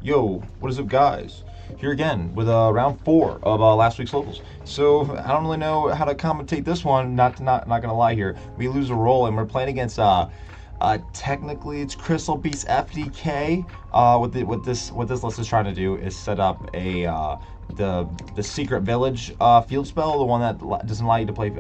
Yo, what is up, guys? Here again with round 4 of last week's locals. So I don't really know how to commentate this one. Not gonna lie here. We lose a roll and we're playing against technically it's Crystal Beast FDK. What this list is trying to do is set up a the secret village field spell, the one that doesn't allow you to play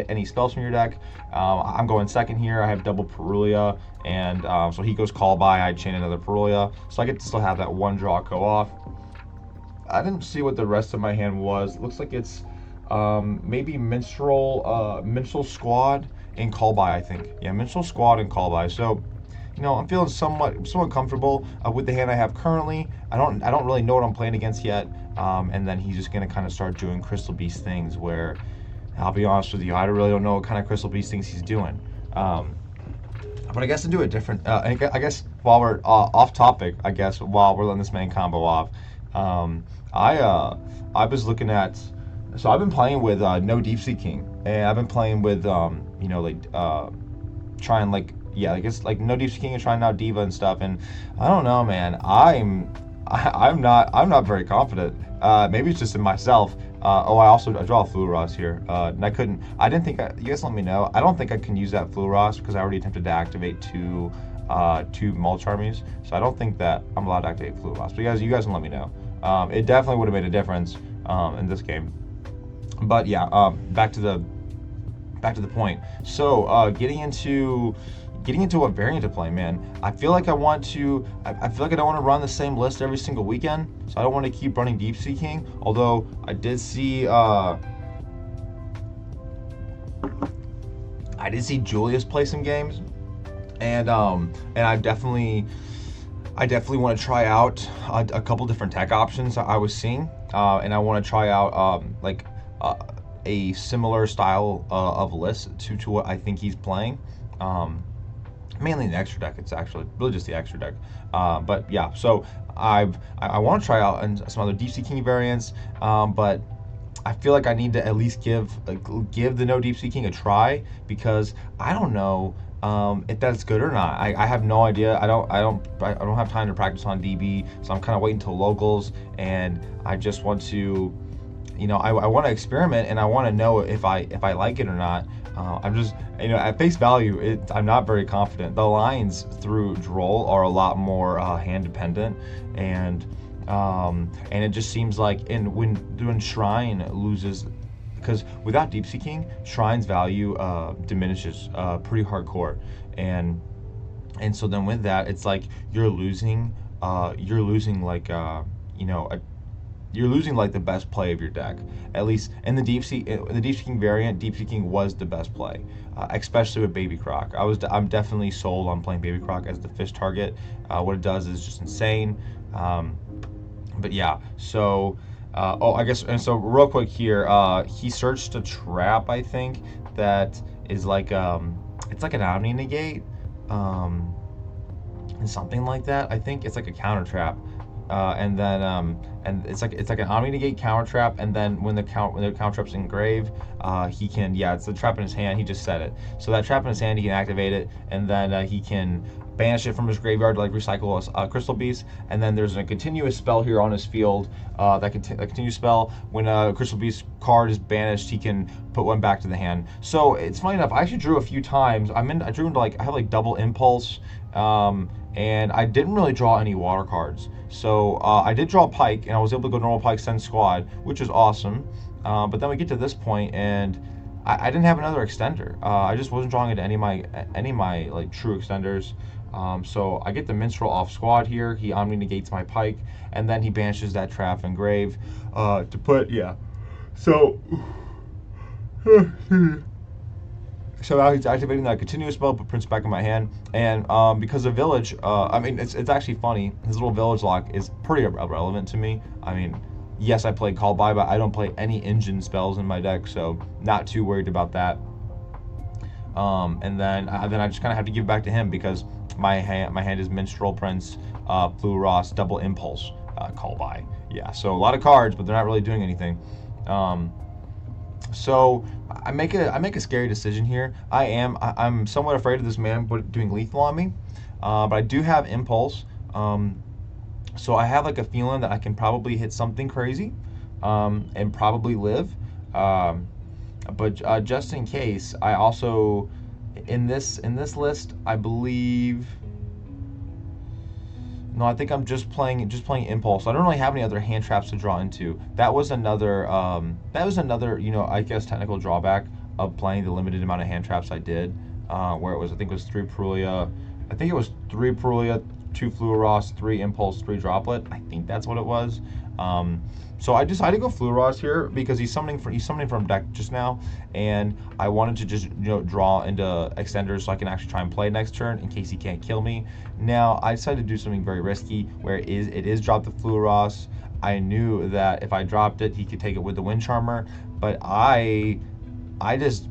any spells from your deck. I'm going second here. I have double Perulia, and so he goes call by. I chain another Perulia, so I get to still have that one draw go off. I didn't see what the rest of my hand was. It looks like it's maybe Minstrel Squad and call by. I think, yeah, Minstrel Squad and call by. So, I'm feeling somewhat comfortable with the hand I have currently. I don't really know what I'm playing against yet. And then he's just gonna kind of start doing Crystal Beast things where, I'll be honest with you, I really don't know what kind of Crystal Beast things he's doing. But I guess to do it different, I guess while we're off topic, while we're letting this man combo off, I was looking at, so I've been playing with no Deep Sea King, and I've been playing with trying like no Deep Sea King and trying out Diva and stuff, and I don't know, man. I'm not very confident. Maybe it's just in myself. I draw a Fluoros here, and I didn't think, you guys let me know, I don't think I can use that Fluoros because I already attempted to activate two Mulch Armies, so I don't think that I'm allowed to activate Fluoros, but you guys can let me know. It definitely would have made a difference in this game. But yeah, back to the point. So getting into what variant to play, man. I feel like I don't want to run the same list every single weekend, so I don't want to keep running Deep Sea King. Although I did see Julius play some games, and I definitely want to try out a couple different tech options I was seeing, and I want to try out a similar style of list to what I think he's playing. Mainly the extra deck. It's actually really just the extra deck. But yeah, so I want to try out some other Deep Sea King variants, but I feel like I need to at least give the no Deep Sea King a try, because I don't know if that's good or not. I have no idea. I don't have time to practice on DB, so I'm kind of waiting till locals, and I just want to, I want to experiment, and I want to know if I like it or not. I'm just, at face value, I'm not very confident. The lines through Droll are a lot more hand dependent, and it just seems like when Shrine loses, because without Deep Sea King, Shrine's value diminishes pretty hardcore, and so then with that, it's like you're losing like the best play of your deck. At least in the Deep Sea King variant, Deep Sea King was the best play, especially with Baby Croc. I'm definitely sold on playing Baby Croc as the fish target. What it does is just insane. But yeah, so I guess, and so real quick here, he searched a trap, I think, that is like it's like an Omni Negate, and something like that. I think it's like a counter trap. And then and it's like an Omni Negate counter trap, and then when the counter trap's in grave, he can, it's the trap in his hand. He just said it. So that trap in his hand, he can activate it, and then he can banish it from his graveyard to like recycle a Crystal Beast. And then there's a continuous spell here on his field. That continuous spell, when a Crystal Beast card is banished, he can put one back to the hand. So it's funny enough, I actually drew a few times. I drew into I have like double impulse, and I didn't really draw any water cards. So I did draw Pike, and I was able to go normal Pike, send Squad, which is awesome. But then we get to this point, and I didn't have another extender. I just wasn't drawing into any of my like true extenders. So I get the Minstrel off Squad here. He Omni Negates my Pike, and then he banishes that trap and grave to put, So so now he's activating that continuous spell, put Prince back in my hand, and because of Village, it's actually funny. His little Village lock is pretty irrelevant to me. Yes, I play Call By, but I don't play any engine spells in my deck, so not too worried about that. And then I just kind of have to give it back to him, because my hand is Minstrel, Prince, Fluoros, Double Impulse, Call By. Yeah, so a lot of cards, but they're not really doing anything. So I make a scary decision here. I'm somewhat afraid of this man doing lethal on me, but I do have Impulse. So I have like a feeling that I can probably hit something crazy, and probably live. Um, but just in case, I also in this list, I believe. No, I think I'm just playing impulse. I don't really have any other hand traps to draw into. That was another I guess technical drawback of playing the limited amount of hand traps I did, where I think it was three Perulia. I think it was three Perulia, two Fluoros, three impulse, three droplet. I think that's what it was. Um, so I decided to go Fluoros here because he's summoning from deck just now, and I wanted to just draw into extenders so I can actually try and play next turn in case he can't kill me. Now I decided to do something very risky where it is drop the Fluoros. I knew that if I dropped it, he could take it with the Wind Charmer, but I just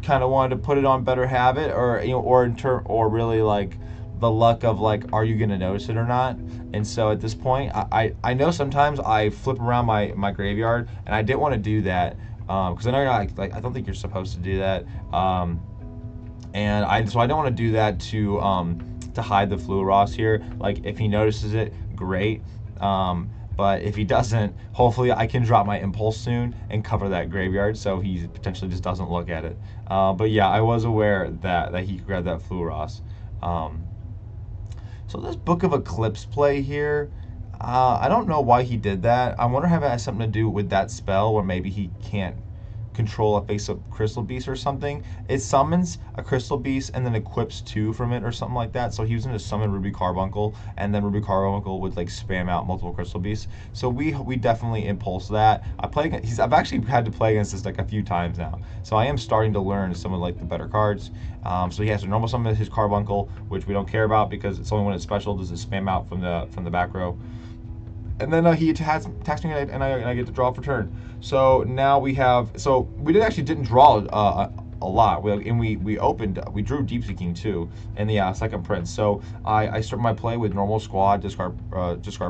kind of wanted to put it on better habit, or really like the luck of like, are you gonna notice it or not? And so at this point, I know sometimes I flip around my graveyard, and I didn't want to do that because I know you're like I don't think you're supposed to do that. And I don't want to do that to hide the Fluoros here. Like if he notices it, great. But if he doesn't, hopefully I can drop my impulse soon and cover that graveyard so he potentially just doesn't look at it. But yeah, I was aware that he could grab that Fluoros. Um, so this Book of Eclipse play here, I don't know why he did that. I wonder if it has something to do with that spell where maybe he can't control a face-up crystal beast or something. It summons a crystal beast and then equips two from it or something like that. So he was going to summon Ruby Carbuncle, and then Ruby Carbuncle would like spam out multiple crystal beasts. So we definitely impulse that. I've actually had to play against this deck a few times now, so I am starting to learn some of like the better cards. So he has to normal summon his Carbuncle, which we don't care about because it's only when it's special does it spam out from the back row. And then he attacks me, and I get to draw for turn. So now we have. So we didn't draw a lot. We drew Deep Seeking too in the second Prince. So I start my play with normal squad, discard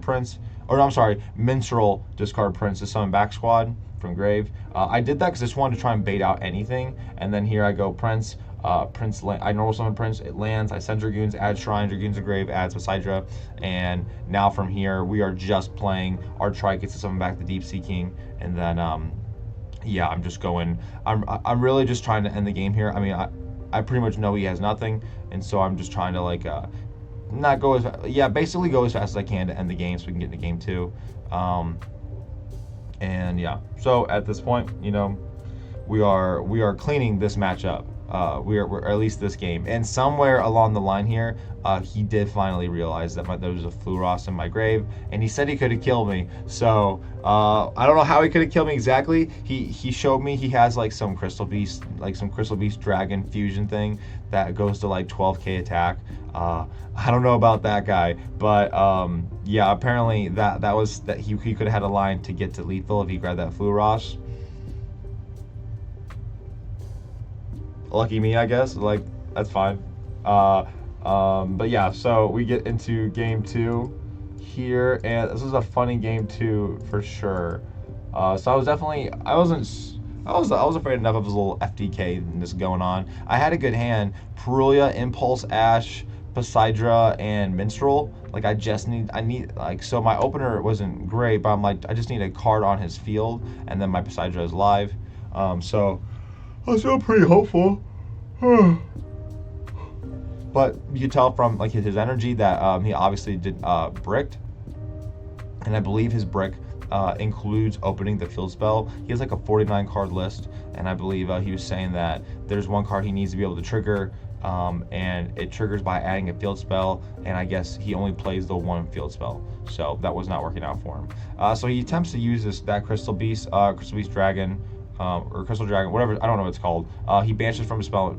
Prince, or no, I'm sorry, Minstrel, discard Prince to summon back squad from grave. I did that because I just wanted to try and bait out anything. And then here I go Prince. I normal summon Prince, it lands, I send Dragoons, add Shrine, Dragoons of Grave, adds Poseidra, and now from here we are just playing our Trikes to summon back the Deep Sea King, and then yeah, I'm just going, I'm really just trying to end the game here. I mean, I pretty much know he has nothing, and so I'm just trying to like, not go basically go as fast as I can to end the game so we can get into game two. And yeah, so at this point, we are cleaning this matchup. We're at least this game, and somewhere along the line here, he did finally realize that there was a Fluoros in my grave, and he said he could have killed me. So I don't know how he could have killed me exactly. He showed me he has like some Crystal Beast Dragon fusion thing that goes to like 12k attack. I don't know about that guy, but yeah, apparently that he could have had a line to get to lethal if he grabbed that Fluoros. Lucky me, I guess. Like, that's fine. But yeah, so we get into game two here, and this was a funny game two for sure. So I was afraid enough of his little FDK going on. I had a good hand: Perulia, Impulse, Ash, Poseidra, and Minstrel. Like so my opener wasn't great, but I'm like, I just need a card on his field, and then my Poseidra is live. So I was still pretty hopeful. But you can tell from like his energy that he obviously did bricked, and I believe his brick includes opening the field spell. He has like a 49 card list, and I believe he was saying that there's one card he needs to be able to trigger, and it triggers by adding a field spell, and I guess he only plays the one field spell, so that was not working out for him. So he attempts to use that Crystal Beast Dragon, or Crystal Dragon, whatever, I don't know what it's called. He banishes from spell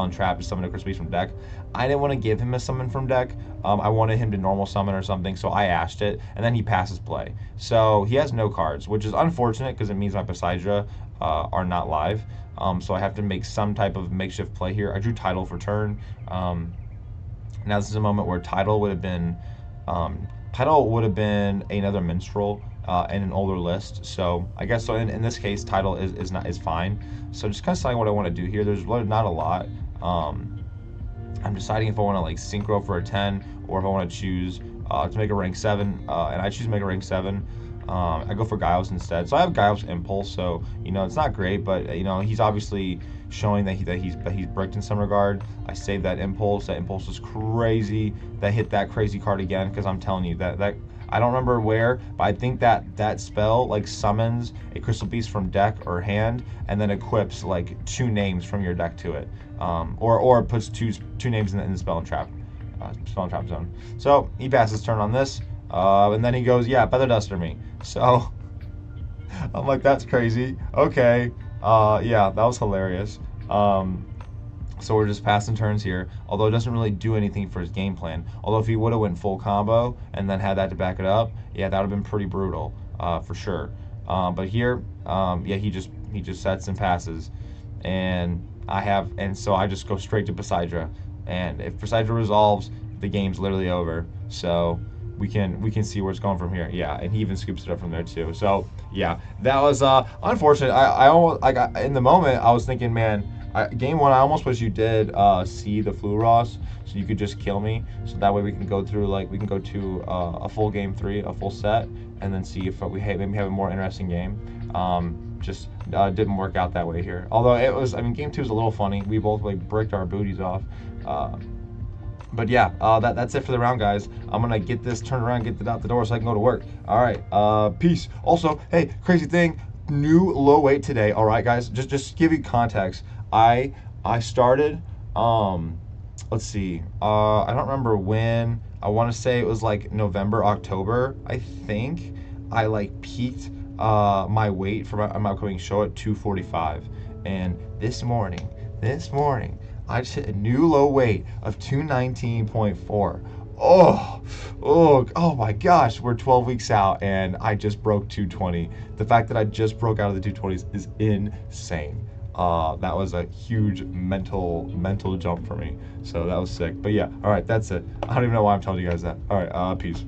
and trap to summon a Crystal Beast from deck. I didn't want to give him a summon from deck. I wanted him to normal summon or something, so I ashed it, and then he passes play. So he has no cards, which is unfortunate because it means my Poseidra are not live. So I have to make some type of makeshift play here. I drew Tidal for turn. Now this is a moment where Tidal would have been another Minstrel in an older list. So I guess in this case, Tidal is fine. So just kind of deciding what I want to do here. There's not a lot. I'm deciding if I want to like synchro for a 10 or if I want to choose to make a rank 7, and I choose to make a rank 7. I go for Giles instead. So I have Giles Impulse, so it's not great, but he's obviously showing that he's bricked in some regard. I saved that Impulse. That Impulse was crazy. That hit that crazy card again, because I'm telling you that I don't remember where, but I think that spell like summons a Crystal Beast from deck or hand, and then equips like 2 names from your deck to it, or puts two names in the spell and trap zone. So he passes turn on this, and then he goes, yeah, Feather Duster me. So I'm like, that's crazy. Okay, yeah, that was hilarious. So we're just passing turns here, although it doesn't really do anything for his game plan. Although if he would have went full combo and then had that to back it up, yeah, that would have been pretty brutal, for sure. But here, yeah, he just sets and passes, and so I just go straight to Poseidra, and if Poseidra resolves, the game's literally over. So we can see where it's going from here. Yeah, and he even scoops it up from there too. So yeah, that was unfortunate. I almost in the moment I was thinking, man. Game 1, I almost wish you did see the Flu Ross, so you could just kill me. So that way we can go through to a full game 3, a full set, and then see if we maybe have a more interesting game. Just didn't work out that way here. Although it was, game 2 was a little funny. We both bricked our booties off. But yeah, that's it for the round, guys. I'm gonna get this turned around, get it out the door so I can go to work. All right, peace. Also, hey, crazy thing, new low weight today. All right, guys, just to give you context. I started, let's see, I don't remember when. I want to say it was like November, October, I think. I peaked my weight for my upcoming show at 245, and this morning I just hit a new low weight of 219.4. Oh my gosh, we're 12 weeks out and I just broke 220. The fact that I just broke out of the 220s is insane. That was a huge mental jump for me. So that was sick. But yeah, all right, that's it. I don't even know why I'm telling you guys that. All right, peace.